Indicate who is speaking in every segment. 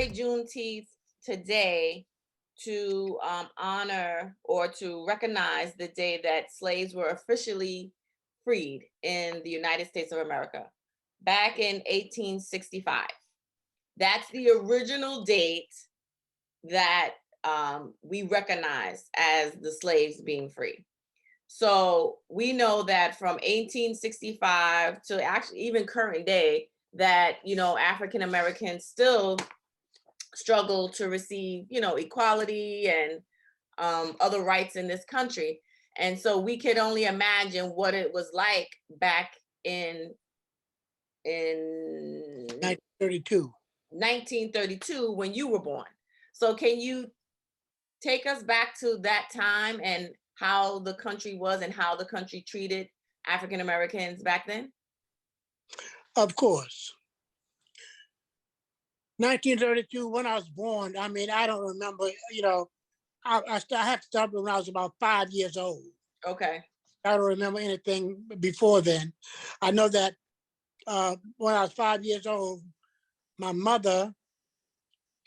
Speaker 1: celebrate Juneteenth today to honor or to recognize the day that slaves were officially freed in the United States of America back in 1865. That's the original date that we recognize as the slaves being free. So we know that from 1865 to actually even current day, that, African Americans still struggle to receive, equality and other rights in this country. And so we could only imagine what it was like back in
Speaker 2: 1932.
Speaker 1: 1932 when you were born. So can you take us back to that time and how the country was and how the country treated African Americans back then?
Speaker 2: Of course. 1932, when I was born, I mean, I don't remember, I had to start when I was about 5 years old.
Speaker 1: Okay.
Speaker 2: I don't remember anything before then. I know that when I was 5 years old, my mother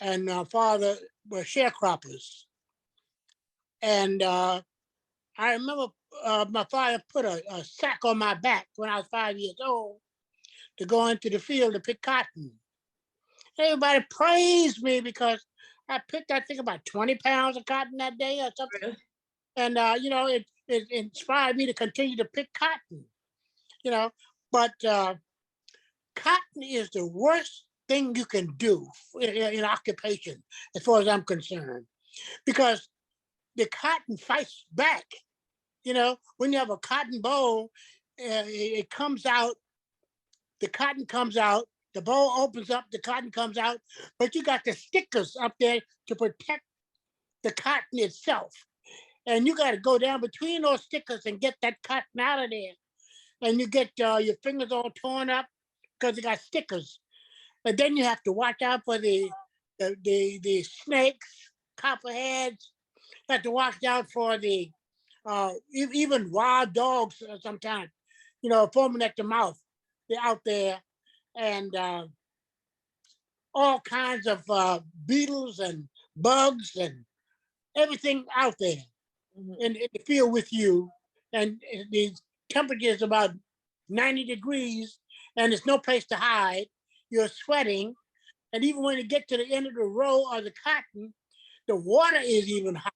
Speaker 2: and my father were sharecroppers. And I remember my father put a sack on my back when I was 5 years old to go into the field to pick cotton. Everybody praised me because I picked, I think, about 20 pounds of cotton that day or something.
Speaker 1: Really?
Speaker 2: And, it inspired me to continue to pick cotton, But cotton is the worst thing you can do in occupation, as far as I'm concerned, because the cotton fights back. When you have a cotton boll, it comes out, the cotton comes out, the bowl opens up, the cotton comes out, but you got the stickers up there to protect the cotton itself. And you got to go down between those stickers and get that cotton out of there. And you get your fingers all torn up because you got stickers. And then you have to watch out for the snakes, copperheads. You have to watch out for the even wild dogs sometimes, foaming at the mouth. They're out there. And all kinds of beetles and bugs and everything out there in the field with you. And the temperature is about 90 degrees and there's no place to hide. You're sweating. And even when you get to the end of the row of the cotton, the water is even hot.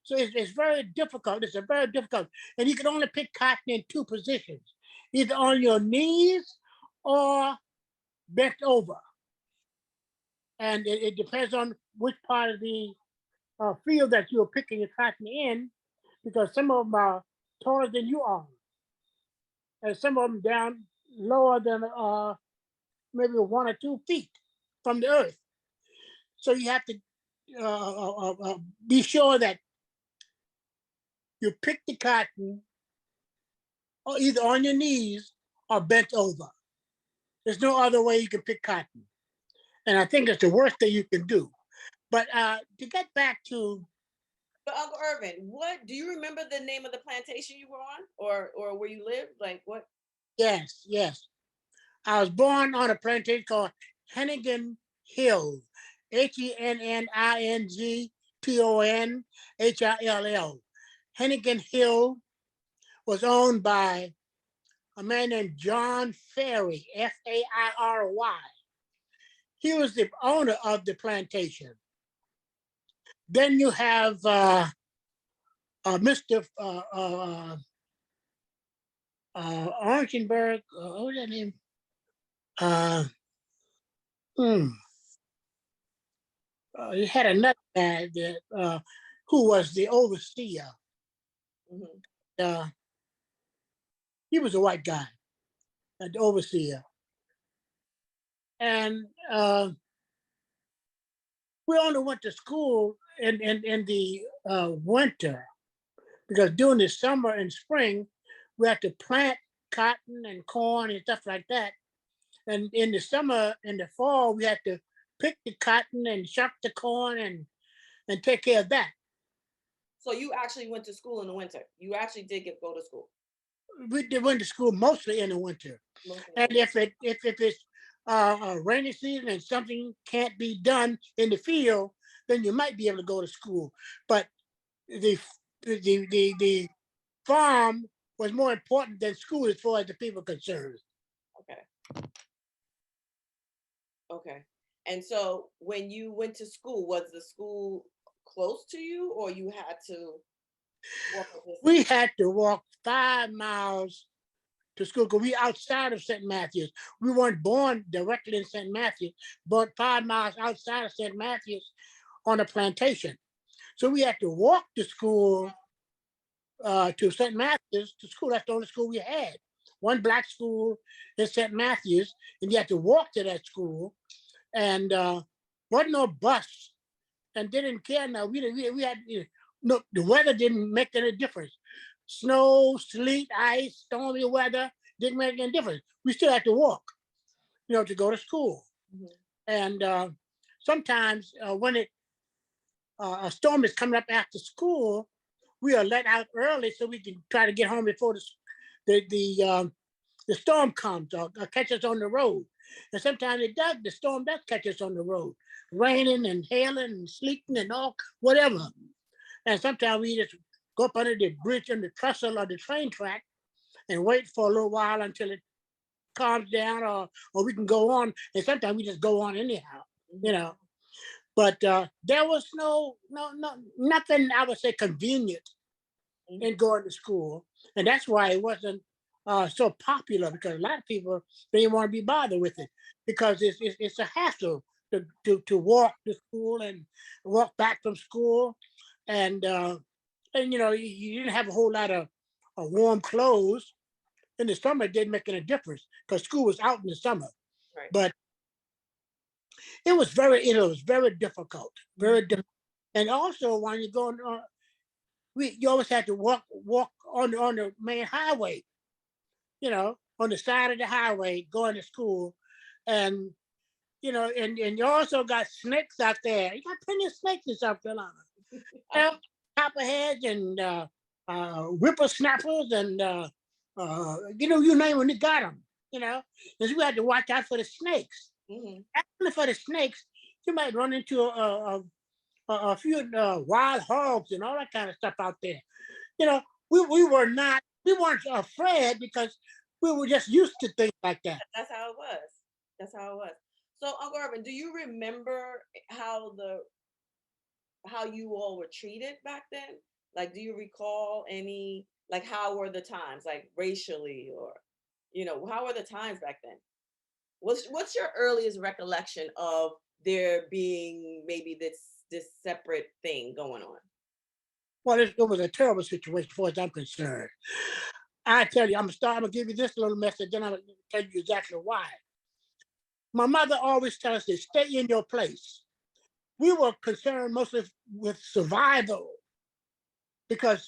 Speaker 2: So it's very difficult. It's a very difficult. And you can only pick cotton in two positions, either on your knees or bent over. And it depends on which part of the field that you're picking your cotton in, because some of them are taller than you are. And some of them down lower than maybe 1 or 2 feet from the earth. So you have to be sure that you pick the cotton either on your knees or bent over. There's no other way you can pick cotton. And I think it's the worst thing you can do. But to get back to...
Speaker 1: But Uncle Irvin, what do you remember the name of the plantation you were on, or where you lived? Like what?
Speaker 2: Yes. I was born on a plantation called Hennigan Hill, HENNINGTONHILL. Hennigan Hill was owned by a man named John Ferry, Fairy. He was the owner of the plantation. Then you have Mr. Orangenberg, what was that name? He had another guy that, who was the overseer. He was a white guy, the overseer. And we only went to school in the winter, because during the summer and spring, we had to plant cotton and corn and stuff like that. And in the summer and the fall, we had to pick the cotton and shuck the corn and take care of that.
Speaker 1: So you actually went to school in the winter. You actually did go to school.
Speaker 2: We went to school mostly in the winter. And if it's rainy season and something can't be done in the field, then you might be able to go to school. But the the farm was more important than school as far as the people concerned.
Speaker 1: Okay. Okay. And so when you went to school, was the school close to you or you had to walk a distance?
Speaker 2: We had to walk 5 miles to school because we outside of St. Matthews. We weren't born directly in St. Matthews, but 5 miles outside of St. Matthews on a plantation. So we had to walk to school, to St. Matthews to school. That's the only school we had. One black school in St. Matthews, and you had to walk to that school. And wasn't no bus, and didn't care. Now we had, no, the weather didn't make any difference. Snow, sleet, ice, stormy weather didn't make any difference. We still had to walk, to go to school.
Speaker 1: Mhm.
Speaker 2: And sometimes when a storm is coming up after school, we are let out early so we can try to get home before the storm comes or catch us on the road. And sometimes the storm does catch us on the road, raining and hailing and sleeting and all whatever. And sometimes we just go up under the bridge on the trestle or the train track and wait for a little while until it calms down, or we can go on. And sometimes we just go on anyhow, you
Speaker 1: Mhm.
Speaker 2: know. But there was nothing I would say convenient
Speaker 1: Mhm.
Speaker 2: in going to school, and that's why it wasn't so popular, because a lot of people they didn't want to be bothered with it because it's a hassle to walk to school and walk back from school, and you didn't have a whole lot of warm clothes. In the summer, it didn't make any difference because school was out in the summer,
Speaker 1: Right.
Speaker 2: but it was very difficult, very
Speaker 1: Mhm.
Speaker 2: difficult. And also when you're going you always had to walk on the main highway, on the side of the highway going to school. And and you also got snakes out there. You got plenty of snakes in South Carolina. You know, copperheads and whippersnappers and you name it, you got them. Because you had to watch out for the snakes.
Speaker 1: Mhm.
Speaker 2: Actually, for the snakes, you might run into a few wild hogs and all that kind of stuff out there. You know, we weren't afraid because we were just used to things like that.
Speaker 1: That's how it was. That's how it was. So, Uncle Irvin, do you remember how you all were treated back then? Like, do you recall any, like, how were the times, like racially, or, how were the times back then? What's your earliest recollection of there being maybe this separate thing going on?
Speaker 2: Well, it was a terrible situation as far as I'm concerned. I tell you, I'm gonna give you this little message, then I'm gonna tell you exactly why. My mother always tells us to stay in your place. We were concerned mostly with survival because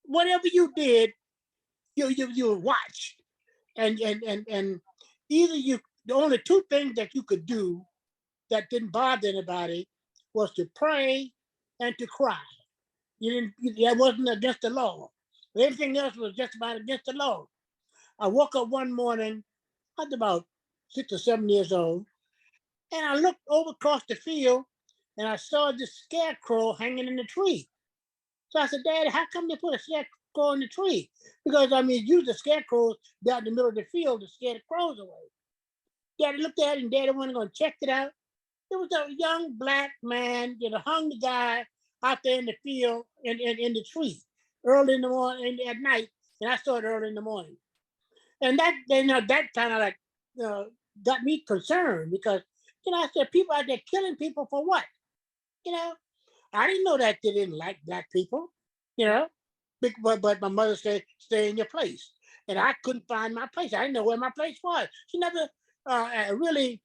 Speaker 2: whatever you did, you watch, and either you the only two things that you could do that didn't bother anybody was to pray and to cry. That wasn't against the law. Everything else was just about against the law. I woke up one morning, I was about 6 or 7 years old, and I looked over across the field and I saw this scarecrow hanging in the tree. So I said, Daddy, how come they put a scarecrow in the tree? Because I mean, use the scarecrows down in the middle of the field to scare the crows away. Daddy looked at it and Daddy went and go check it out. It was a young black man, hung the guy out there in the field in the tree early in the morning at night. And I saw it early in the morning. And that kind of like uh, got me concerned because I said people out there killing people for what? You know, I didn't know that they didn't like black people. You know, but my mother said stay in your place, and I couldn't find my place. I didn't know where my place was. She never really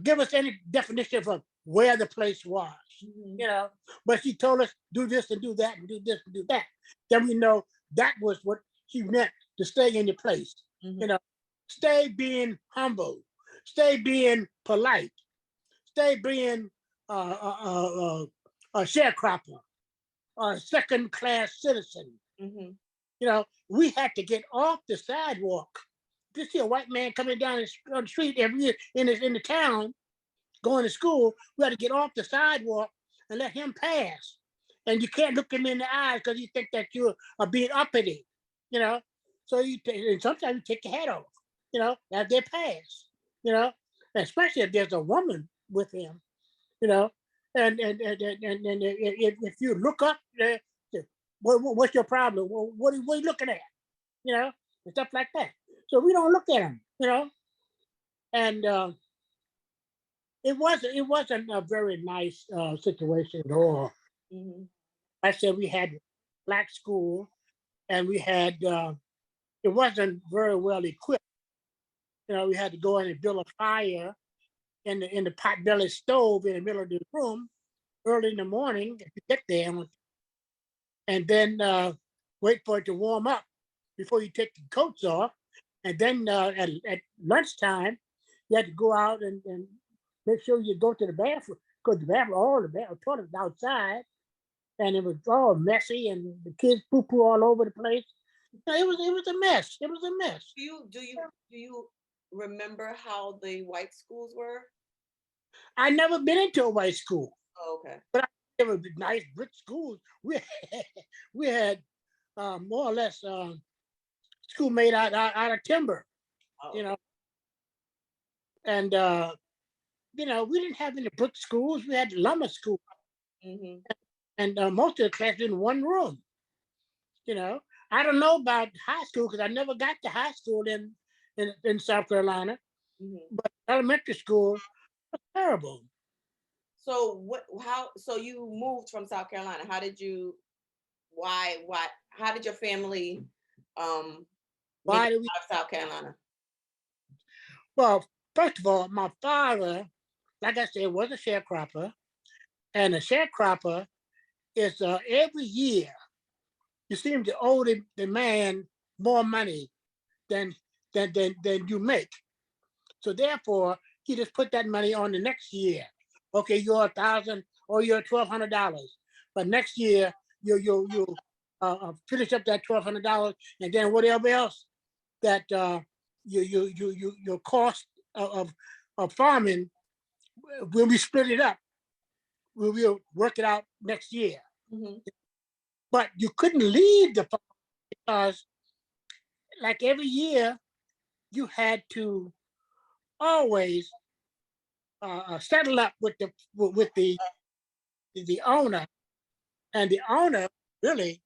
Speaker 2: give us any definition of where the place was.
Speaker 1: Mhm.
Speaker 2: You know, but she told us do this and do that and do this and do that. Then we know that was what she meant to stay in your place. You
Speaker 1: Mhm.
Speaker 2: know, stay being humble, stay being polite, stay being a sharecropper, a second class citizen.
Speaker 1: Mhm.
Speaker 2: We had to get off the sidewalk if you see a white man coming down on the street every year in the town going to school, we had to get off the sidewalk and let him pass. And you can't look him in the eyes because you think that you are being uppity, you know. So and sometimes you take your hat off, as they pass, you know, especially if there's a woman with him, you know. And if you look up there, what's your problem? What are you looking at? And stuff like that. So we don't look at him, and it wasn't a very nice situation at all.
Speaker 1: Hmm.
Speaker 2: I said we had black school, and we had it wasn't very well equipped. We had to go in and build a fire in the pot-bellied stove in the middle of the room early in the morning if you get there, and then wait for it to warm up before you take the coats off. And then at lunchtime, you had to go out and make sure you go to the bathroom, because the bathroom, all the bathroom, toilets outside, and it was all messy, and the kids poo poo all over the place. It was a mess. It was a mess.
Speaker 1: Do you remember how the white schools were?
Speaker 2: I never been into a white school,
Speaker 1: Oh, okay.
Speaker 2: but there were nice brick schools. We had more or less school made out of timber,
Speaker 1: Oh,
Speaker 2: you
Speaker 1: okay.
Speaker 2: know, and we didn't have any brick schools. We had lumber school,
Speaker 1: Hmm.
Speaker 2: and most of the class in one room. You know, I don't know about high school because I never got to high school in South Carolina,
Speaker 1: Hmm.
Speaker 2: but elementary school terrible.
Speaker 1: So so you moved from South Carolina. How did you, how did your family um make
Speaker 2: Why
Speaker 1: it
Speaker 2: do we?
Speaker 1: out of South Carolina?
Speaker 2: Well, first of all, my father, like I said, was a sharecropper, and a sharecropper is every year you seem to owe the man more money than than you make. So therefore, he just put that money on the next year. Okay, you're 1,000 or you're $1,200, but next year you finish up that $1,200, and then whatever else that your cost of farming when we split it up, we will work it out next year.
Speaker 1: Hmm.
Speaker 2: But you couldn't leave the farm because, like every year, you had to always settle up with the owner, and the owner really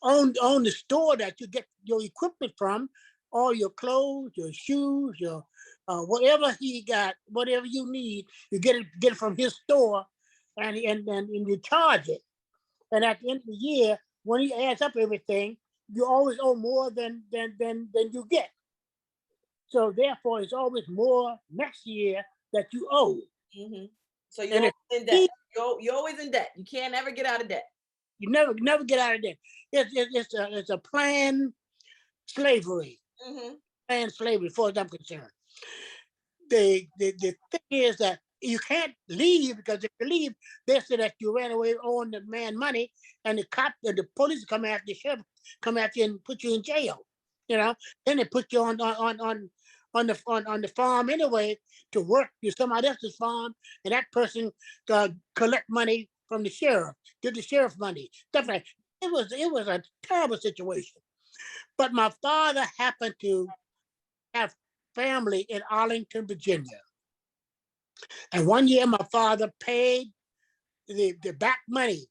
Speaker 2: owned the store that you get your equipment from, all your clothes, your shoes, your whatever he got, whatever you need, you get it from his store, and you charge it. And at the end of the year, when he adds up everything, you always owe more than you get. So therefore, it's always more next year that you owe.
Speaker 1: Hmm. So you're
Speaker 2: And if
Speaker 1: always in debt.
Speaker 2: he,
Speaker 1: You're always in debt. You can't ever get out of debt.
Speaker 2: you never get out of there. It's a planned slavery,
Speaker 1: Hmm.
Speaker 2: as far as I'm concerned. The thing is that you can't leave, because if you leave, they say that you ran away owing the man money, and the police come after the sheriff, come after you and put you in jail. You know, then they put you on the farm anyway to work to somebody else's farm, and that person collect money from the sheriff, give the sheriff money, stuff like. It was a terrible situation. But my father happened to have family in Arlington, Virginia. And one year my father paid the back money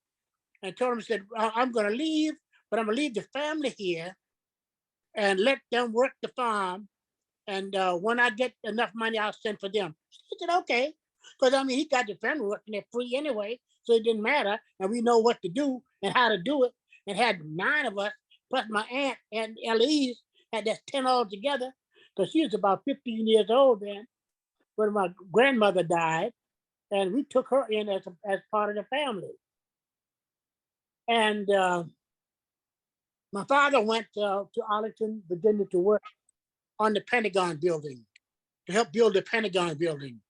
Speaker 2: and told him, said, I'm going to leave, but I'm going to leave the family here and let them work the farm. And when I get enough money, I'll send for them. He said, okay. Because, I mean, he got the family working there free anyway, so it didn't matter. And we know what to do and how to do it. And had 9 of us, plus my aunt and Elise, had that 10 all together, because she was about 15 years old then when my grandmother died. And we took her in as part of the family. And my father went to Arlington, Virginia, to work on the Pentagon building, to help build the Pentagon building.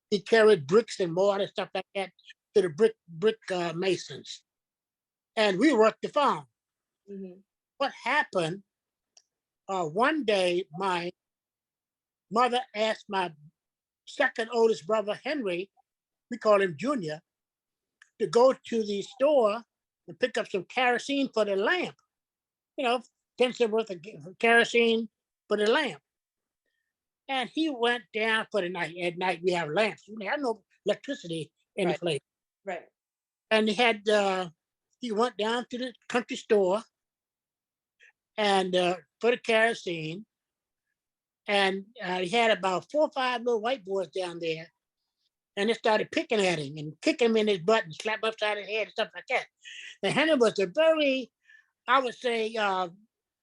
Speaker 2: He carried bricks and mortar, stuff like that, to the brick masons. And we worked the farm.
Speaker 1: Hmm.
Speaker 2: What happened? one day my mother asked my second oldest brother, Henry, we call him Junior, to go to the store and pick up some kerosene for the lamp. You know, 10 cents worth of kerosene for the lamp. And he went down for the night. At night, we have lamps. We have no electricity in the
Speaker 1: Right.
Speaker 2: place.
Speaker 1: Right.
Speaker 2: And he went down to the country store and for the kerosene. And he had about 4 or 5 little white boys down there. And they started picking at him and kicking him in his butt and slap upside his head and stuff like that. And Henry was a very, I would say,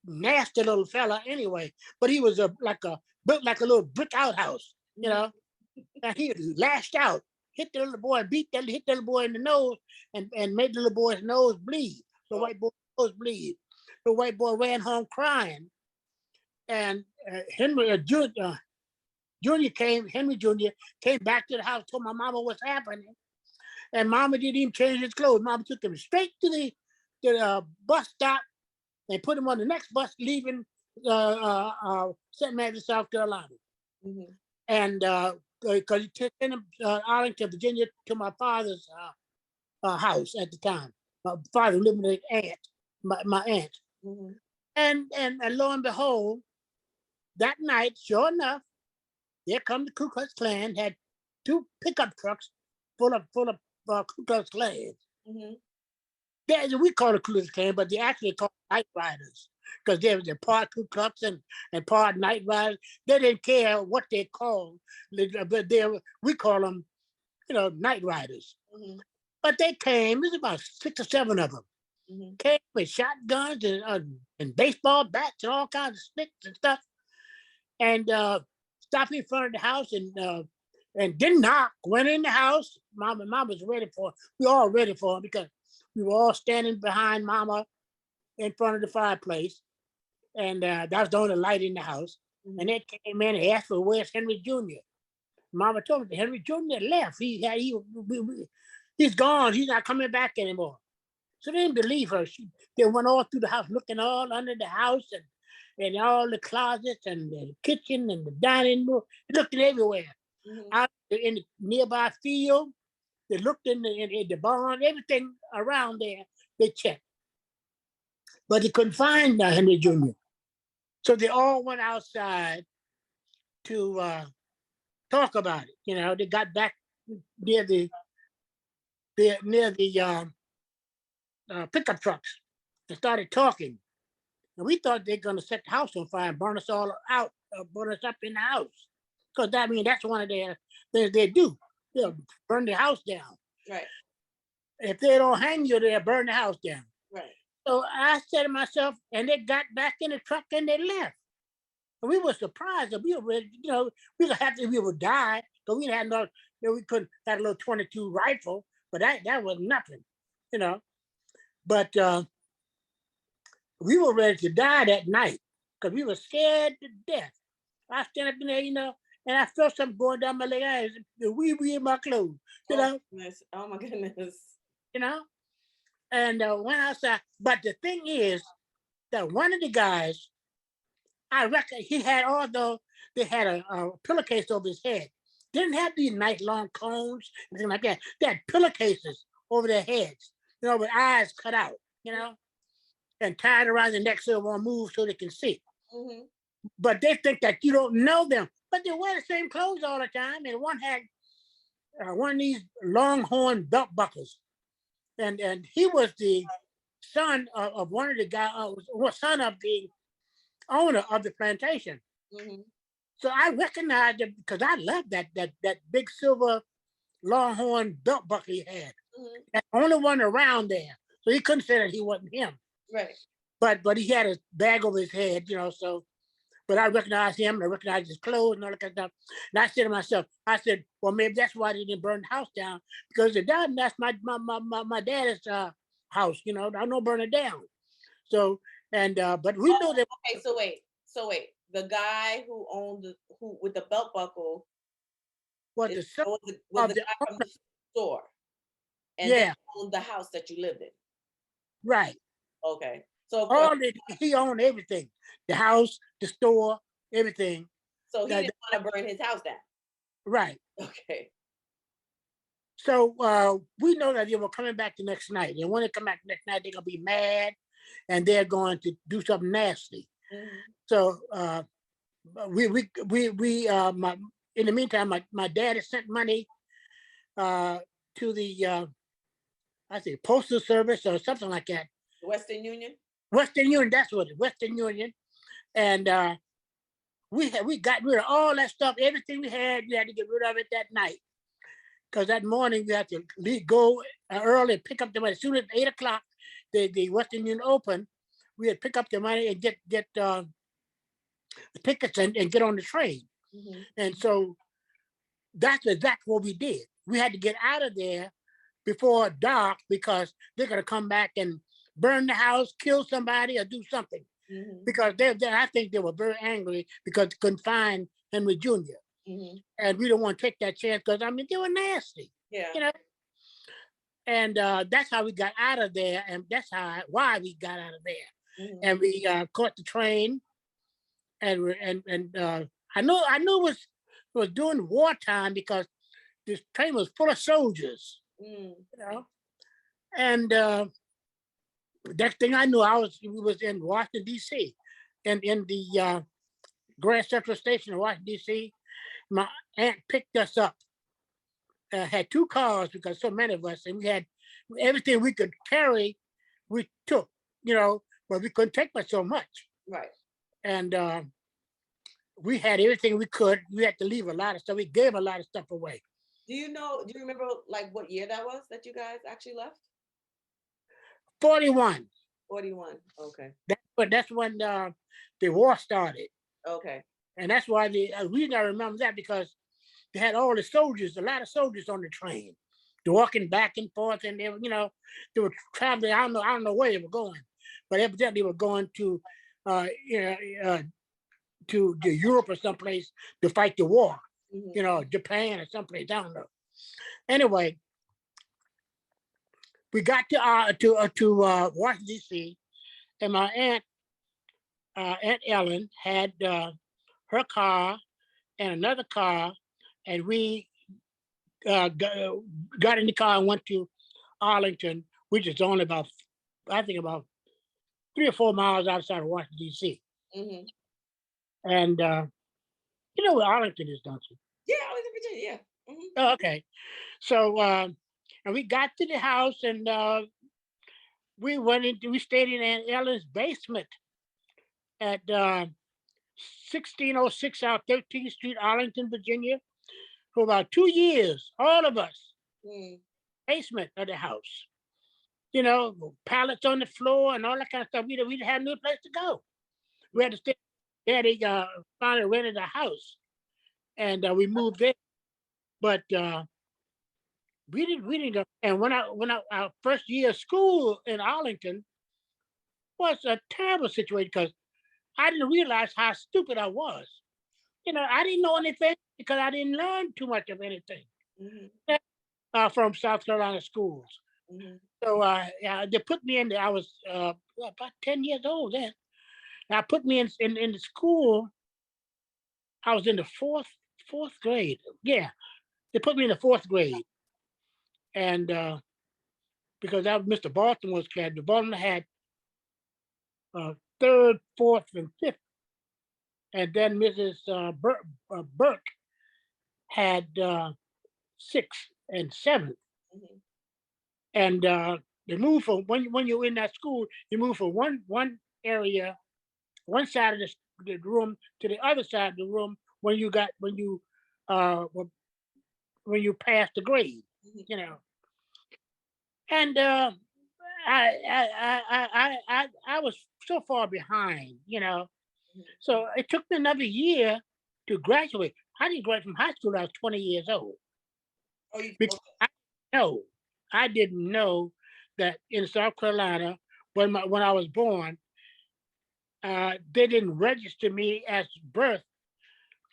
Speaker 2: nasty little fella anyway. But he was built like a little brick outhouse, you know. And he lashed out, hit the little boy, hit the little boy in the nose, and made the little boy's nose bleed. The white boy's nose bleed. The white boy ran home crying. And Henry Jr. came back to the house, told my mama what's happening. And mama didn't even change his clothes. Mama took him straight to the bus stop and put him on the next bus leaving St. Matthews, South Carolina.
Speaker 1: Mm-hmm.
Speaker 2: And because he took him Arlington, Virginia, to my father's house at the time. My father lived with his aunt, my aunt.
Speaker 1: Mm-hmm.
Speaker 2: And lo and behold, that night, sure enough, there come the Ku Klux Klan, had 2 pickup trucks full of Ku Klux Klans.
Speaker 1: Mm-hmm.
Speaker 2: We call it Ku Klux Klan, but they actually call it Night Riders because they're part Ku Klux and part Night Riders. They didn't care what they called, but we call them, Night Riders.
Speaker 1: Mm-hmm.
Speaker 2: But they came. There's about 6 or 7 of them.
Speaker 1: Mm-hmm.
Speaker 2: Came with shotguns and baseball bats and all kinds of sticks and stuff, and stopped in front of the house and didn't knock. Went in the house. Mama was ready for it. We all ready for him because we were all standing behind Mama in front of the fireplace, and that was the only light in the house.
Speaker 1: Mm-hmm.
Speaker 2: And they came in and asked for where's Henry Jr. Mama told me Henry Jr. left. He's gone. He's not coming back anymore. So they didn't believe her. They went all through the house, looking all under the house and all the closets and the kitchen and the dining room. They looked everywhere.
Speaker 1: Mm-hmm.
Speaker 2: Out in the nearby field, they looked in the barn, everything around there, they checked. But they couldn't find Henry Jr. So they all went outside to talk about it. They got back near the pickup trucks and started talking. And we thought they're going to set the house on fire and burn us all out, burn us up in the house. Because that's one of their things they do. They'll burn the house down.
Speaker 1: Right.
Speaker 2: If they don't hang you, they'll burn the house down.
Speaker 1: Right.
Speaker 2: So I said to myself, and they got back in the truck and they left. And we were surprised that we were ready, we were happy we would die, because we had we couldn't had a little 22 rifle, but that was nothing, But we were ready to die that night because we were scared to death. I stand up in there, and I felt something going down my leg. I had the wee in my clothes,
Speaker 1: Goodness. Oh my goodness.
Speaker 2: And went outside. But the thing is that one of the guys, I reckon he had, although they had a pillowcase over his head, didn't have these nice long cones, anything like that. They had pillowcases over their heads, with eyes cut out, and tied around the neck so it won't move so they can see.
Speaker 1: Mm-hmm.
Speaker 2: But they think that you don't know them. But they wear the same clothes all the time. And one had one of these longhorn belt buckles. And he was the son of one of the guys, son of the owner of the plantation.
Speaker 1: Mm-hmm.
Speaker 2: So I recognized it because I loved that big silver longhorn belt buckle he had.
Speaker 1: Mm-hmm.
Speaker 2: That only one around there. So he couldn't say that he wasn't him.
Speaker 1: Right.
Speaker 2: But he had a bag over his head, so, but I recognized him and I recognized his clothes and all that kind of stuff. And I said to myself, well, maybe that's why they didn't burn the house down, because if that, that's my dad's house, I don't burn it down. So, and, but we know that.
Speaker 1: Okay, so wait, the guy who owned who with the belt buckle
Speaker 2: was
Speaker 1: the guy from the store. And
Speaker 2: yeah.
Speaker 1: owned the house that you lived in.
Speaker 2: Right.
Speaker 1: Okay. So of course,
Speaker 2: All that he owned everything, the house, the store, everything.
Speaker 1: so he
Speaker 2: That,
Speaker 1: didn't want to burn his house down.
Speaker 2: right.
Speaker 1: Okay.
Speaker 2: So we know that they were coming back the next night, and when they come back the next night, they're gonna be mad, and they're going to do something nasty.
Speaker 1: Mhm.
Speaker 2: So my in the meantime, my dad has sent money uh, to the I think postal service or something like that.
Speaker 1: Western Union.
Speaker 2: Western Union, that's what it is, Western Union. And we got rid of all that stuff, everything we had. We had to get rid of it that night because that morning we had to go early, pick up the money. As soon as 8 o'clock, the Western Union opened, we had to pick up the money and get the tickets and get on the train.
Speaker 1: Mhm.
Speaker 2: And so that's exactly what we did. We had to get out of there before dark because they're gonna come back and burn the house, kill somebody, or do something.
Speaker 1: Mhm.
Speaker 2: Because I think they were very angry because they couldn't find Henry Jr.
Speaker 1: Mhm.
Speaker 2: And we don't want to take that chance because I mean they were nasty,
Speaker 1: Yeah.
Speaker 2: you know. And that's how we got out of there, and that's why we got out of there.
Speaker 1: Mhm.
Speaker 2: And we caught the train, and I knew it was during wartime because this train was full of soldiers,
Speaker 1: Mm.
Speaker 2: you know. And next thing I knew, we was in Washington D.C. and in the Grand Central Station in Washington D.C. My aunt picked us up. Had two cars because so many of us, and we had everything we could carry. We took, but we couldn't take but so much.
Speaker 1: Right.
Speaker 2: And we had everything we could. We had to leave a lot of stuff. We gave a lot of stuff away.
Speaker 1: Do you remember like what year that was that you guys actually left?
Speaker 2: 41.
Speaker 1: 41. Okay.
Speaker 2: That's when the war started,
Speaker 1: Okay.
Speaker 2: and that's why the reason I remember that because they had all the soldiers, a lot of soldiers on the train. They're walking back and forth, and they were traveling. I don't know where they were going, but evidently they were going to, you know, to Europe or someplace to fight the war.
Speaker 1: Mhm.
Speaker 2: Japan or someplace. I don't know. Anyway, we got to Washington D.C. and my Aunt Ellen had her car and another car, and we got in the car and went to Arlington, which is only I think about 3 or 4 miles outside of Washington D.C.
Speaker 1: Mhm.
Speaker 2: And you know where Arlington is, don't you?
Speaker 1: Yeah, I was in Virginia. Yeah. Mhm.
Speaker 2: Oh, okay. So and we got to the house and we stayed in Aunt Ellen's basement at 1606 South 13th Street, Arlington, Virginia, for about 2 years. All of us,
Speaker 1: Mm.
Speaker 2: basement of the house. Pallets on the floor and all that kind of stuff. We didn't have no place to go. We had to stay. Daddy finally rented a house, and we moved in. But we didn't go. And when our first year of school in Arlington was a terrible situation because I didn't realize how stupid I was. I didn't know anything because I didn't learn too much of anything
Speaker 1: Mhm.
Speaker 2: from South Carolina schools.
Speaker 1: Mhm.
Speaker 2: So they put me in there. I was about 10 years old then. Now put me in the school. I was in the fourth grade. Yeah, they put me in the fourth grade, and because that Mr. Boston was class, the Boston had third, fourth, and fifth, and then Mrs. Burke had sixth and seventh,
Speaker 1: Mhm.
Speaker 2: and they moved from when you're in that school, you move from one area, one side of the room to the other side of the room uh, when you pass the grade,
Speaker 1: Mhm.
Speaker 2: you know. And I was so far behind.
Speaker 1: Mhm.
Speaker 2: So it took me another year to graduate. I didn't graduate from high school. I was 20 years old
Speaker 1: Oh, you
Speaker 2: because
Speaker 1: okay.
Speaker 2: no, I didn't know that in South Carolina when I was born, they didn't register me as birth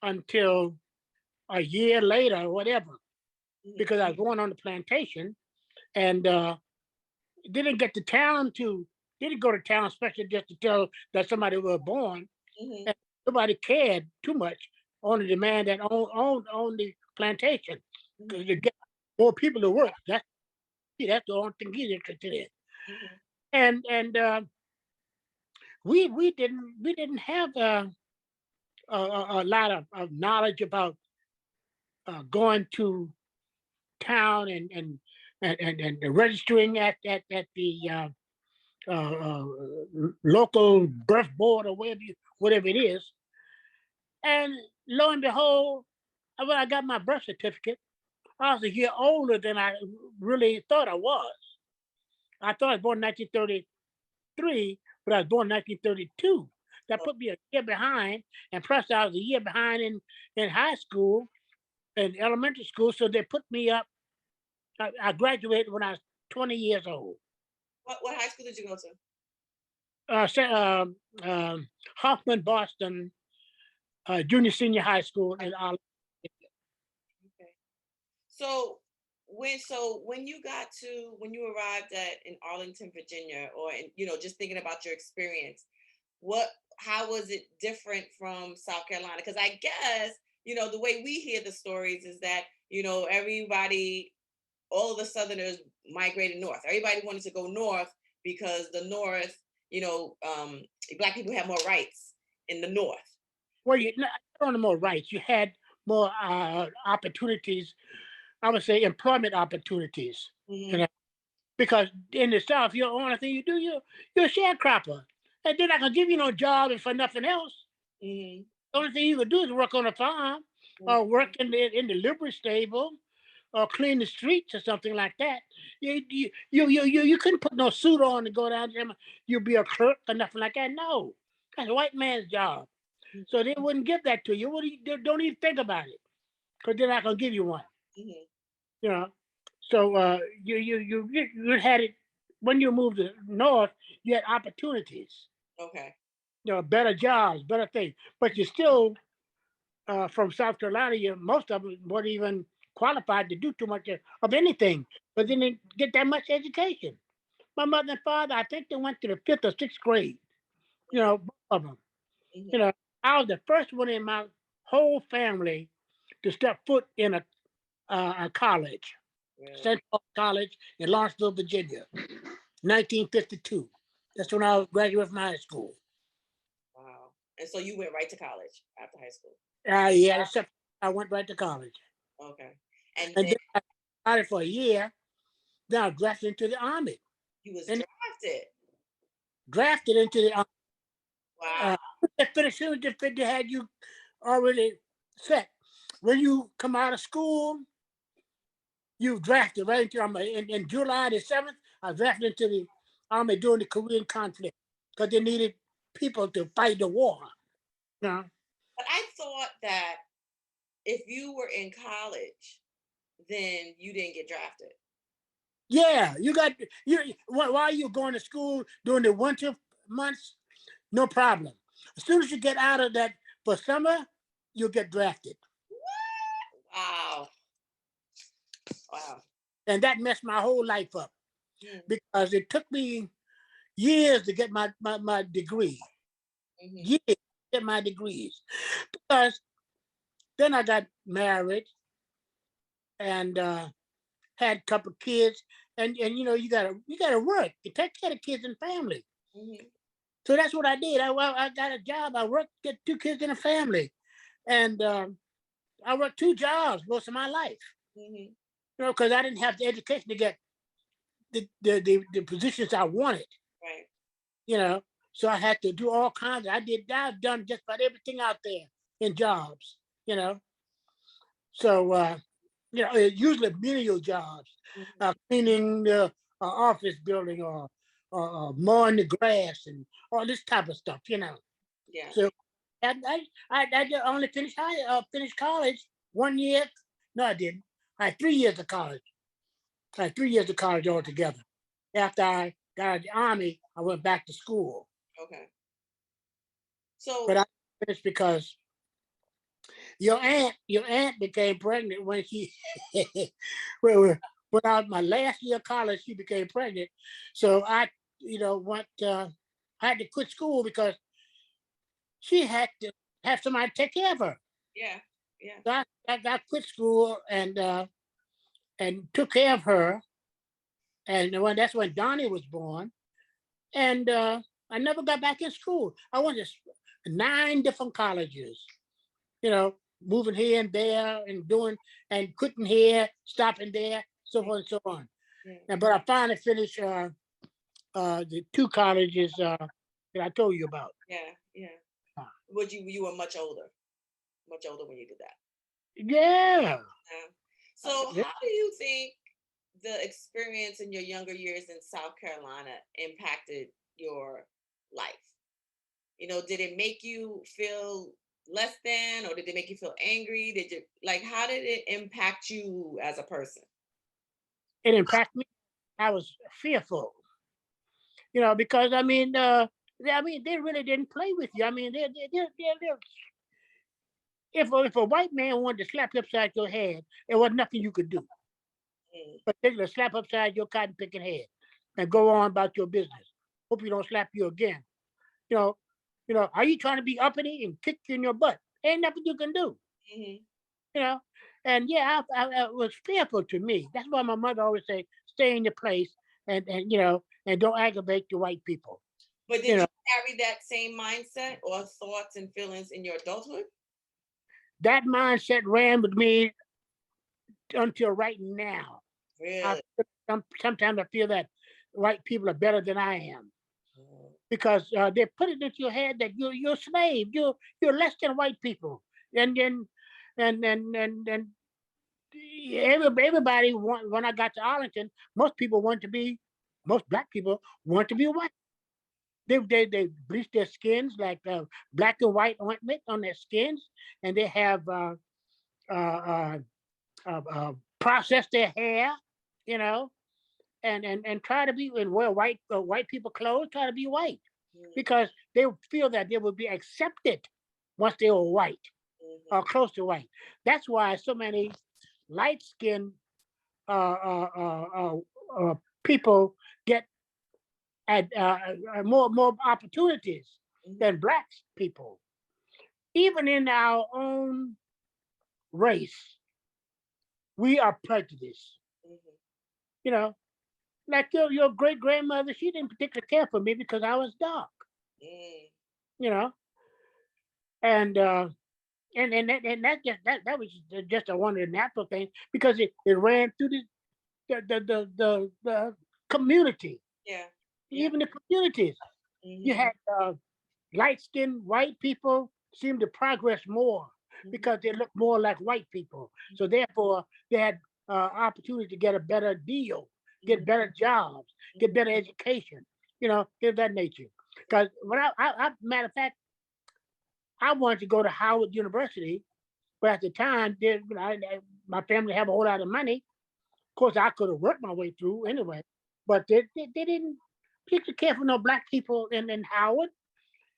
Speaker 2: until a year later or whatever
Speaker 1: Mhm.
Speaker 2: because I was born on the plantation and they didn't get the town to didn't go to town, especially just to tell that somebody was born.
Speaker 1: Mhm.
Speaker 2: And nobody cared too much. Only the man that owned the plantation, because
Speaker 1: Mhm.
Speaker 2: to get more people to work. That's the only thing he's interested in.
Speaker 1: Mhm.
Speaker 2: And we didn't have a lot of knowledge about going to town and registering at the local birth board or whatever it is. And lo and behold, when I got my birth certificate, I was a year older than I really thought I was. I thought I was born in 1933, but I was born in 1932. That
Speaker 1: Oh,
Speaker 2: put me a year behind, and plus I was a year behind in high school and elementary school, so they put me up. I graduated when I was 20 years old.
Speaker 1: what high school did you go to?
Speaker 2: Hoffman Boston Junior Senior High School in Arlington.
Speaker 1: Okay. So when you got to when you arrived at in Arlington, Virginia, or in, just thinking about your experience, what how was it different from South Carolina? Because I guess, the way we hear the stories is that, everybody, all of the Southerners migrated north. Everybody wanted to go north because the north, black people have more rights in the north.
Speaker 2: Well, you not only more rights, you had more opportunities. I would say employment opportunities. You
Speaker 1: Hmm.
Speaker 2: know, because in the South, your only thing you do, you're a sharecropper, and they're not gonna give you no job and for nothing else.
Speaker 1: Hmm.
Speaker 2: The only thing you can do is work on a farm, or work in the livery stable, or clean the streets or something like that. You couldn't put no suit on and go down there. You'll be a clerk or nothing like that. No, that's a white man's job. So they wouldn't give that to you. What do you don't even think about it because they're not gonna give you one.
Speaker 1: Hmm.
Speaker 2: You know. So you had it when you moved to north. You had opportunities.
Speaker 1: Okay.
Speaker 2: Better jobs, better things. But you still from South Carolina. Most of them weren't even qualified to do too much of anything. But they didn't get that much education. My mother and father, I think they went to the fifth or sixth grade. Both of them. You
Speaker 1: Hmm.
Speaker 2: know, I was the first one in my whole family to step foot in a college,
Speaker 1: Really?
Speaker 2: Central College in Lawrenceville, Virginia, 1952. That's when I graduated from high school.
Speaker 1: Wow. And so you went right to college after high school.
Speaker 2: Yeah, except I went right to college.
Speaker 1: Okay. And
Speaker 2: And
Speaker 1: then
Speaker 2: then I started for a year. Then I was drafted into the Army.
Speaker 1: you was
Speaker 2: And
Speaker 1: drafted.
Speaker 2: drafted into the Army.
Speaker 1: Wow.
Speaker 2: Uh, as soon as they had you already set. When you come out of school, you drafted right into the Army. In July the 7th, I drafted into the Army during the Korean conflict because they needed people to fight the war. You know?
Speaker 1: But I thought that if you were in college, then you didn't get drafted.
Speaker 2: Yeah, while you're going to school during the winter months, no problem. As soon as you get out of that for summer, you'll get drafted.
Speaker 1: Wow. Wow.
Speaker 2: And that messed my whole life up
Speaker 1: Mm-hmm.
Speaker 2: because it took me years to get my degree.
Speaker 1: Mm-hmm.
Speaker 2: Years to get my degrees. Because then I got married and had a couple of kids. And you gotta work to take care of kids and family.
Speaker 1: Mm-hmm.
Speaker 2: So that's what I did. I got a job. I worked, get two kids in a family. And I worked two jobs most of my life.
Speaker 1: Mm-hmm.
Speaker 2: Because I didn't have the education to get the positions I wanted.
Speaker 1: Right.
Speaker 2: You know, so I had to do all kinds. I've done just about everything out there in jobs. You know, so usually menial jobs,
Speaker 1: Mm-hmm.
Speaker 2: cleaning the office building or mowing the grass and all this type of stuff.
Speaker 1: Yeah.
Speaker 2: So I just only finished college 1 year. No, I didn't. I had 3 years of college. I had 3 years of college altogether. After I got out of the army, I went back to school.
Speaker 1: Okay. So
Speaker 2: But I finished because your aunt became pregnant when she well, without my last year of college, she became pregnant. So I had to quit school because she had to have somebody take care of her.
Speaker 1: Yeah. Yeah.
Speaker 2: So I quit school and took care of her. And that's when Donnie was born. And I never got back in school. I went to 9 different colleges, moving here and there and doing and quitting here, stopping there, so
Speaker 1: Yeah.
Speaker 2: on and so on.
Speaker 1: Yeah.
Speaker 2: And but I finally finished the 2 colleges that I told you about.
Speaker 1: Yeah. Yeah.
Speaker 2: Uh,
Speaker 1: Would you were much older when you did that.
Speaker 2: Yeah.
Speaker 1: Yeah. So
Speaker 2: Yeah.
Speaker 1: how do you think the experience in your younger years in South Carolina impacted your life? Did it make you feel less than, or did it make you feel angry? Did you like, how did it impact you as a person?
Speaker 2: It impacted me. I was fearful, because they really didn't play with you. I mean, if a white man wanted to slap you upside your head, there was nothing you could do.
Speaker 1: Mm,
Speaker 2: But they're gonna slap upside your cotton picking head and go on about your business. Hope you don't slap you again. You know, are you trying to be uppity and kick you in your butt? Ain't nothing you can do.
Speaker 1: mhm.
Speaker 2: You know, and yeah, I was fearful to me. That's why my mother always say, stay in your place and don't aggravate the white people.
Speaker 1: But
Speaker 2: You
Speaker 1: did
Speaker 2: know,
Speaker 1: you carry that same mindset or thoughts and feelings in your adulthood?
Speaker 2: that mindset ran with me until right now. I
Speaker 1: Really?
Speaker 2: sometimes I feel that white people are better than I am
Speaker 1: Mm,
Speaker 2: because they put it into your head that you're a slave. You're less than white people, and then and everybody when I got to Arlington, most black people want to be white. They bleach their skins like black and white ointment on their skins, and they have uh, process their hair, you know, and try to be and wear white people clothes, try to be white
Speaker 1: mm,
Speaker 2: because they feel that they will be accepted once they were white or
Speaker 1: mhm,
Speaker 2: close to white. That's why so many light skinned people get at more opportunities
Speaker 1: mhm,
Speaker 2: than black people. Even in our own race, we are prejudiced.
Speaker 1: mhm,
Speaker 2: You know, like your great grandmother, she didn't particularly care for me because I was dark.
Speaker 1: mm,
Speaker 2: You know, and that was just a one of the natural things because it ran through the community,
Speaker 1: yeah, yeah,
Speaker 2: even the communities. You
Speaker 1: mhm,
Speaker 2: had light skinned white people seem to progress more
Speaker 1: mhm,
Speaker 2: because they look more like white people. So therefore, they had opportunity to get a better deal,
Speaker 1: mhm,
Speaker 2: get better jobs, get
Speaker 1: mhm,
Speaker 2: better education. Things of that nature. Because when matter of fact, I wanted to go to Howard University, but at the time, my family had a whole lot of money. Of course, I could have worked my way through anyway, but they didn't particularly care for no black people in Howard,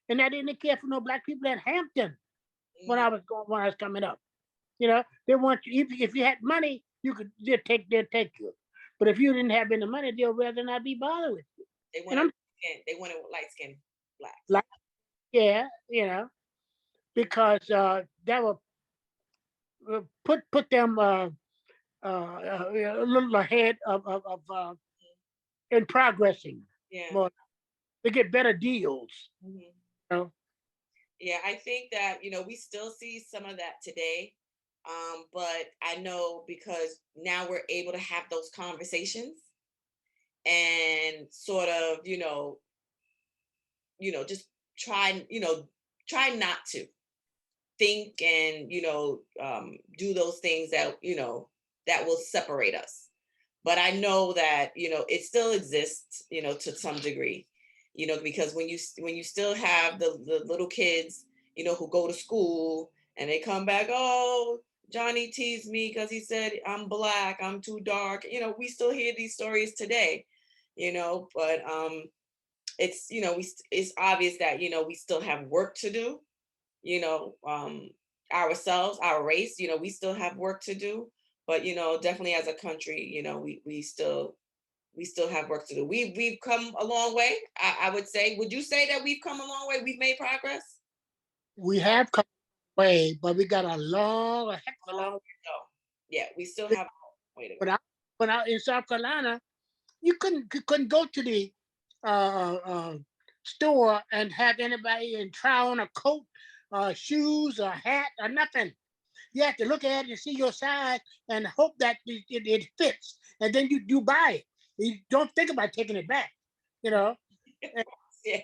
Speaker 2: and I didn't care for no black people in Hampton
Speaker 1: mhm.
Speaker 2: when I was coming up. They want you if you had money, they'll take you. But if you didn't have any money, they'll rather not be bothered with you.
Speaker 1: They
Speaker 2: And
Speaker 1: wanted
Speaker 2: I'm
Speaker 1: they wanted light skinned blacks.
Speaker 2: like, yeah,
Speaker 1: Mm,
Speaker 2: because that will put them a little ahead of in progressing
Speaker 1: yeah.
Speaker 2: more. They get better deals.
Speaker 1: Mhm.
Speaker 2: You know?
Speaker 1: Yeah, I think that, we still see some of that today. But I know because now we're able to have those conversations and sort of, just try, try not to think and, do those things that, that will separate us. But I know that, it still exists, to some degree, because when you still have the little kids, who go to school and they come back, oh, Johnny teased me because he said I'm black, I'm too dark. We still hear these stories today, but it's it's obvious that we still have work to do, you know, ourselves, our race, we still have work to do. But definitely as a country, we still we still have work to do. We've come a long way. I would say. Would you say that we've come a long way? We've made progress.
Speaker 2: We have come away, but we got a heck of a long way
Speaker 1: So yeah, we still
Speaker 2: to
Speaker 1: have a way to
Speaker 2: go.
Speaker 1: go.
Speaker 2: When I in South Carolina, you couldn't go to the store and have anybody and try on a coat, shoes, a hat, or nothing. You have to look at it and see your size and hope that it fits, and then you buy it. You don't think about taking it back, you know. And
Speaker 1: Yeah.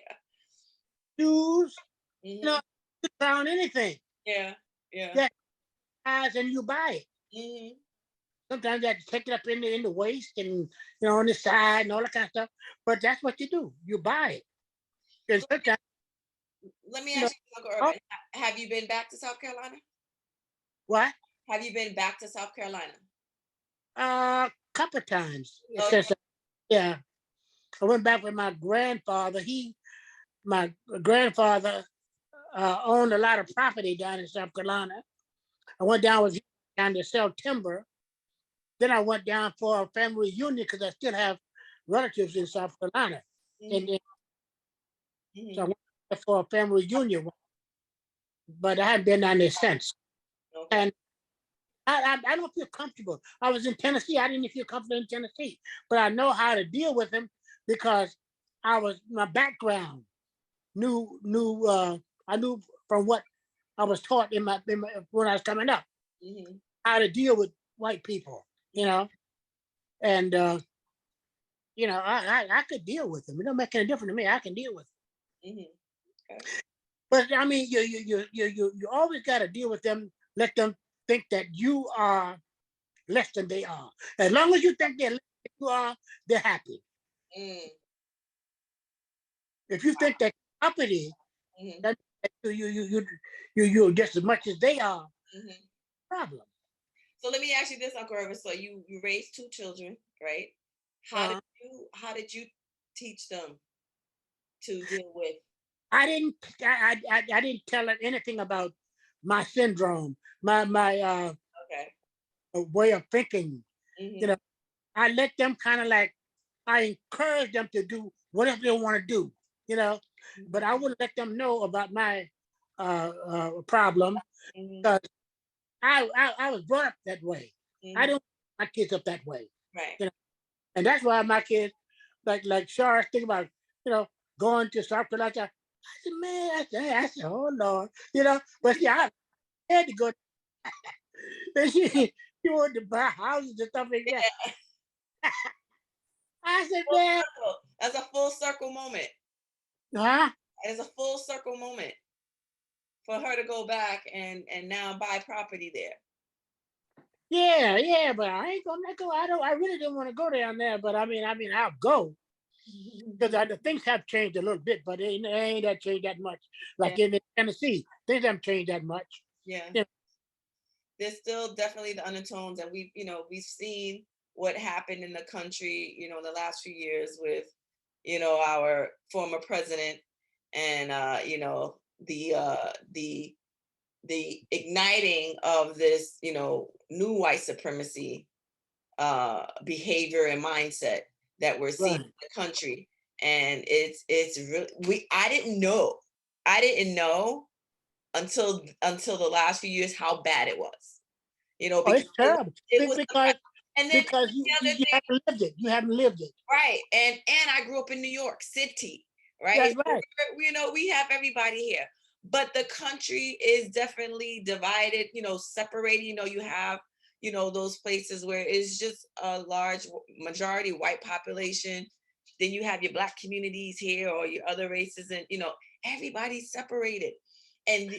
Speaker 2: shoes, you know,
Speaker 1: Hmm.
Speaker 2: you try on anything.
Speaker 1: Yeah. Yeah.
Speaker 2: Yeah, size and you buy it.
Speaker 1: Hmm.
Speaker 2: Sometimes you have to take it up in the waist and on the side and all that kind of stuff. But that's what you do. You buy it. And
Speaker 1: So
Speaker 2: sometimes,
Speaker 1: let me
Speaker 2: you know,
Speaker 1: ask you, Uncle
Speaker 2: oh,
Speaker 1: Urban, have you been back to South Carolina?
Speaker 2: what?
Speaker 1: Have you been back to South Carolina?
Speaker 2: Couple times. It
Speaker 1: Oh,
Speaker 2: says, yeah. I went back with my grandfather. My grandfather owned a lot of property down in South Carolina. I went down with him down to sell timber. Then I went down for a family reunion because I still have relatives in South Carolina.
Speaker 1: yeah.
Speaker 2: And so I
Speaker 1: Hmm.
Speaker 2: went there for a family reunion, but I haven't been down there since.
Speaker 1: Okay.
Speaker 2: And I don't feel comfortable. I was in Tennessee. I didn't feel comfortable in Tennessee, but I know how to deal with them because my background knew I knew from what I was taught when I was coming up
Speaker 1: Hmm.
Speaker 2: how to deal with white people, you
Speaker 1: Hmm.
Speaker 2: know, and I could deal with them. It don't make any difference to me. I can deal with them.
Speaker 1: Hmm. Okay.
Speaker 2: But I mean, you always got to deal with them. Let them think that you are less than they are. As long as you think they're less than you are, they're happy.
Speaker 1: Mm.
Speaker 2: If you think that property
Speaker 1: Hmm.
Speaker 2: that you just as much as they are,
Speaker 1: Hmm.
Speaker 2: problem.
Speaker 1: So let me ask you this, Uncle Irvin. So you raised two children, right?
Speaker 2: Uh,
Speaker 1: How did you teach them to deal with?
Speaker 2: I didn't tell her anything about my syndrome, my
Speaker 1: Okay.
Speaker 2: way of thinking. You
Speaker 1: Hmm.
Speaker 2: know, I let them kind of like I encourage them to do whatever they want to do. You know, but
Speaker 1: Hmm.
Speaker 2: I wouldn't let them know about my problem
Speaker 1: Hmm.
Speaker 2: because I was brought up that way. I
Speaker 1: Hmm.
Speaker 2: don't bring my kids up that way.
Speaker 1: Right.
Speaker 2: You know, and that's why my kids like Shara think about going to South Carolina. I said, man, I said, oh Lord, But see, I had to go. And she wanted to buy houses and stuff like that.
Speaker 1: Yeah.
Speaker 2: I said,
Speaker 1: Full
Speaker 2: man,
Speaker 1: circle. That's a full circle moment.
Speaker 2: huh?
Speaker 1: It's a full circle moment for her to go back and now buy property there.
Speaker 2: Yeah, yeah, but I ain't gonna go. I really didn't want to go down there, but I mean, I'll go because the things have changed a little bit, but they ain't that changed that much.
Speaker 1: Yeah.
Speaker 2: Like in Tennessee, things haven't changed that much.
Speaker 1: Yeah.
Speaker 2: Yeah,
Speaker 1: There's still definitely the undertones, and we've seen what happened in the country, in the last few years with, our former president and the igniting of this, new white supremacy behavior and mindset that we're seeing
Speaker 2: right.
Speaker 1: in the country. And it's really I didn't know until the last few years how bad it was,
Speaker 2: Oh,
Speaker 1: because
Speaker 2: it's terrible
Speaker 1: it was
Speaker 2: because
Speaker 1: and then
Speaker 2: because
Speaker 1: the other
Speaker 2: you
Speaker 1: thing,
Speaker 2: haven't lived it. You haven't lived it.
Speaker 1: right? And I grew up in New York City, right?
Speaker 2: That's
Speaker 1: So
Speaker 2: right.
Speaker 1: we have everybody here, but the country is definitely divided, separated. You have those places where it's just a large majority white population. Then you have your black communities here or your other races, and everybody's separated. And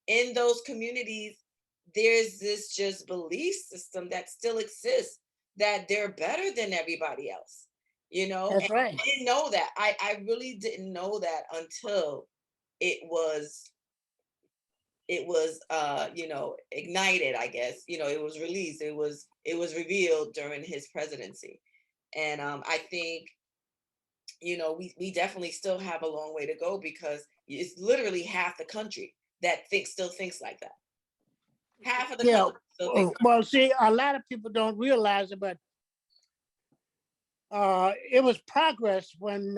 Speaker 1: in those communities, there's this just belief system that still exists that they're better than everybody else, and
Speaker 2: That's right.
Speaker 1: I didn't know that. I really didn't know that until it was ignited, I guess. It was released, it was revealed during his presidency. And I think we definitely still have a long way to go, because it's literally half the country that still thinks like that. Half of the
Speaker 2: Yeah.
Speaker 1: country still thinks.
Speaker 2: Well, see, a lot of people don't realize it, but It was progress when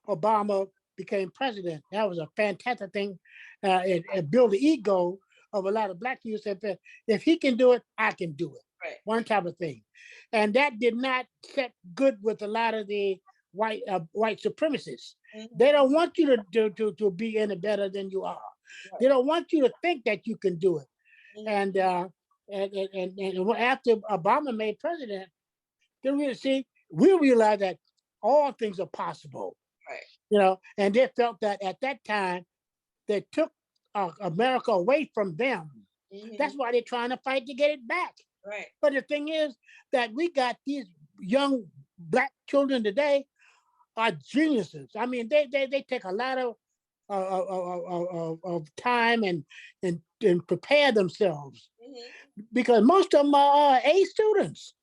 Speaker 2: Obama became president. That was a fantastic thing. It built the ego of a lot of black people. Said, if he can do it, I can do it.
Speaker 1: Right.
Speaker 2: One type of thing, and that did not set good with a lot of the white supremacists. They don't want you to be any better than you are. Right. They don't want you to think that you can do it. And after Obama made president, they really see we realized that all things are possible.
Speaker 1: Right.
Speaker 2: And they felt that at that time they took America away from them. That's why they're trying to fight to get it back.
Speaker 1: Right.
Speaker 2: But the thing is that we got these young black children today are geniuses. I mean, they take a lot of time and prepare themselves because most of them are A students.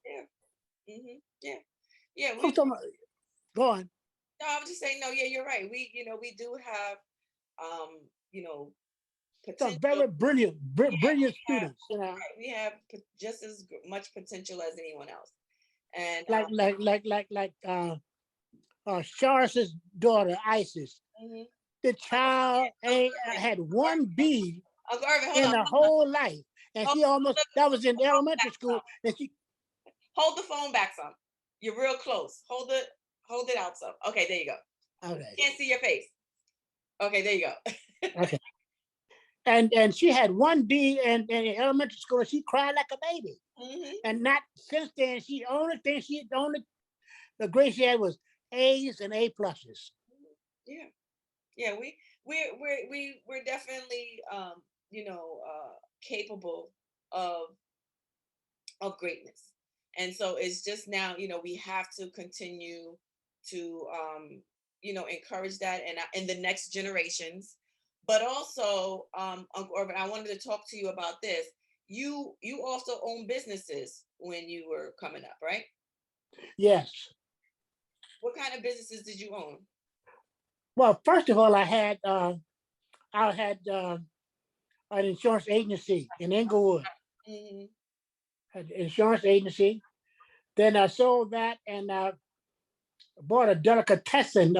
Speaker 1: Yeah. Yeah.
Speaker 2: Go on.
Speaker 1: No, I was just saying. No, yeah, you're right. We do have, potential.
Speaker 2: Some very brilliant students.
Speaker 1: We have just as much potential as anyone else, and
Speaker 2: like Charles's daughter Isis. The child had one B in her whole life, and she almost that was in elementary school, and she.
Speaker 1: Hold the phone back some. You're real close. Hold it out some. Okay, there you go.
Speaker 2: Okay.
Speaker 1: Can't see your face. Okay, there you go.
Speaker 2: Okay. And she had one D in elementary school, and she cried like a baby. And not since then. The grade she had was A's and A pluses.
Speaker 1: Yeah. We're definitely capable of greatness. And so it's just now, we have to continue to, encourage that and in the next generations. But also, Uncle Irving, I wanted to talk to you about this. You also own businesses when you were coming up, right?
Speaker 2: Yes.
Speaker 1: What kind of businesses did you own?
Speaker 2: Well, first of all, I had an insurance agency in Inglewood. Had an insurance agency. Then I sold that and bought a delicatessen,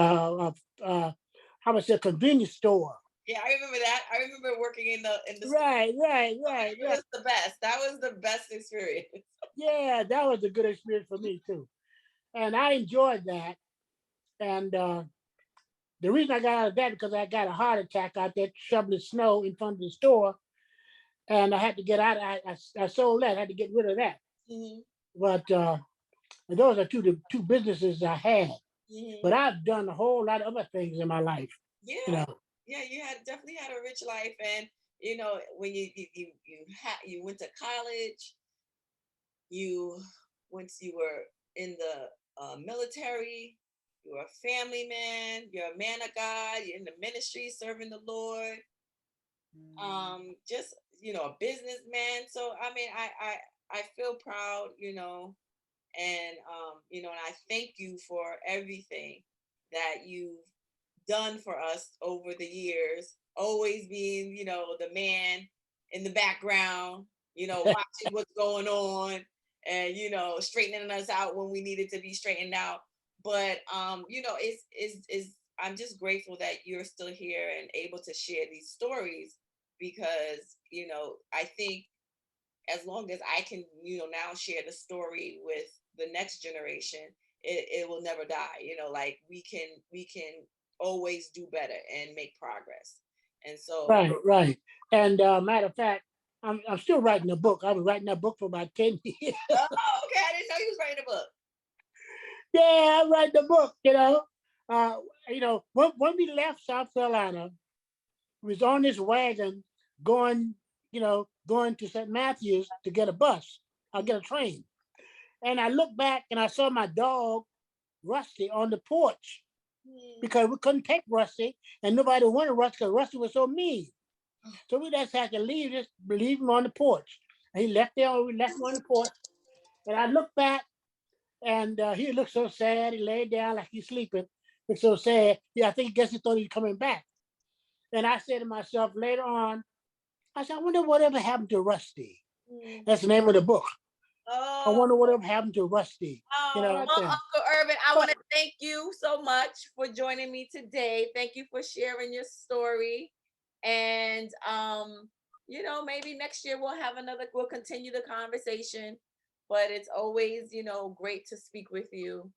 Speaker 2: convenience store.
Speaker 1: Yeah, I remember that. I remember working in the
Speaker 2: Right.
Speaker 1: It was the best. That was the best experience.
Speaker 2: Yeah, that was a good experience for me too, and I enjoyed that. And the reason I got out of that because I got a heart attack out there shoveling snow in front of the store, and I had to get out. I sold that. I had to get rid of that. But those are two businesses I had. But I've done a whole lot of other things in my life.
Speaker 1: Yeah. Yeah, you definitely had a rich life, and when you went to college, you were in the military, you were a family man, you're a man of God, you're in the ministry serving the Lord, just a businessman. So I mean, I feel proud, and and I thank you for everything that you've done for us over the years, always being, the man in the background, watching what's going on and, straightening us out when we needed to be straightened out. But, I'm just grateful that you're still here and able to share these stories because, I think as long as I can, now share the story with the next generation, it will never die. Like we can always do better and make progress. And so
Speaker 2: right. And matter of fact, I'm still writing a book. I was writing that book for about 10 years.
Speaker 1: Oh, okay. I didn't know you was writing a book.
Speaker 2: Yeah, I'm writing the book, when we left South Carolina, we was on this wagon going to St. Matthews to get a bus. I'll get a train. And I looked back and I saw my dog, Rusty, on the porch because we couldn't take Rusty and nobody wanted Rusty because Rusty was so mean. So we just had to leave him on the porch. And he left there, we left him on the porch. And I looked back and he looked so sad. He laid down like he's sleeping. Looked so sad. Yeah, I guess he thought he was coming back. And I said to myself later on, I said, I wonder whatever happened to Rusty. That's the name of the book.
Speaker 1: Oh.
Speaker 2: I wonder whatever happened to Rusty. You know,
Speaker 1: well,
Speaker 2: yeah.
Speaker 1: Uncle Irving, I want to thank you so much for joining me today. Thank you for sharing your story. And you know, maybe next year we'll continue the conversation. But it's always, you know, great to speak with you.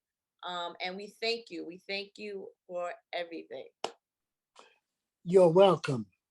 Speaker 1: And we thank you. We thank you for everything.
Speaker 2: You're welcome.